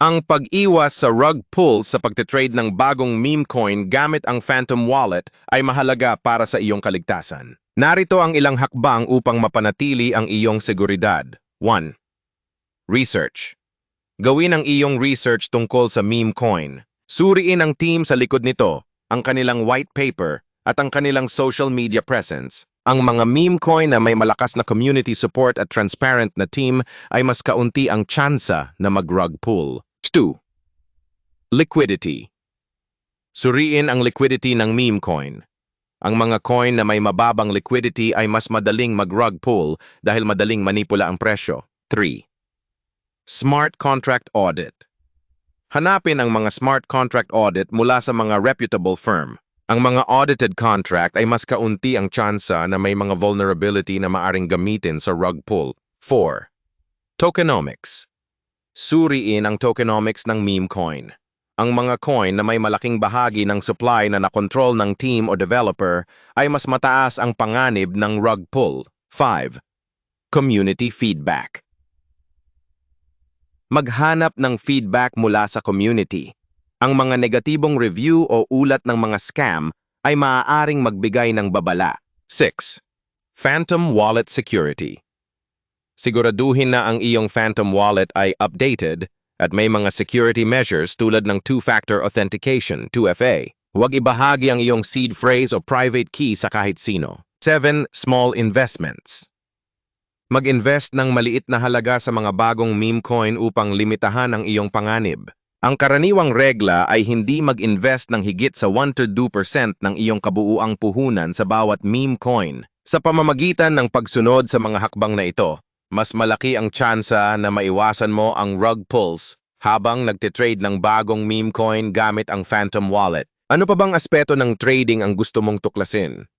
Ang pag-iwas sa rug pull sa pagtitrade ng bagong meme coin gamit ang Phantom Wallet ay mahalaga para sa iyong kaligtasan. Narito ang ilang hakbang upang mapanatili ang iyong seguridad. 1. Research. Gawin ang iyong research tungkol sa meme coin. Suriin ang team sa likod nito, ang kanilang white paper, at ang kanilang social media presence. Ang mga meme coin na may malakas na community support at transparent na team ay mas kaunti ang tsansa na mag-rug pull. 2. Liquidity. Suriin ang liquidity ng meme coin. Ang mga coin na may mababang liquidity ay mas madaling mag-rug pull dahil madaling manipula ang presyo. 3. Smart Contract Audit. Hanapin ang mga smart contract audit mula sa mga reputable firm. Ang mga audited contract ay mas kaunti ang tsansa na may mga vulnerability na maaring gamitin sa rug pull. 4. Tokenomics. Suriin ang tokenomics ng meme coin. Ang mga coin na may malaking bahagi ng supply na nakontrol ng team o developer ay mas mataas ang panganib ng rug pull. 5. Community feedback. Maghanap ng feedback mula sa community. Ang mga negatibong review o ulat ng mga scam ay maaaring magbigay ng babala. 6. Phantom Wallet Security. Siguraduhin na ang iyong Phantom Wallet ay updated at may mga security measures tulad ng two-factor authentication, 2FA. Huwag ibahagi ang iyong seed phrase o private key sa kahit sino. 7. Small investments. Mag-invest ng maliit na halaga sa mga bagong meme coin upang limitahan ang iyong panganib. Ang karaniwang regla ay hindi mag-invest ng higit sa 1–2% ng iyong kabuuang puhunan sa bawat meme coin. Sa pamamagitan ng pagsunod sa mga hakbang na ito, mas malaki ang tsansa na maiwasan mo ang rug pulls habang nagtitrade ng bagong meme coin gamit ang Phantom Wallet. Ano pa bang aspeto ng trading ang gusto mong tuklasin?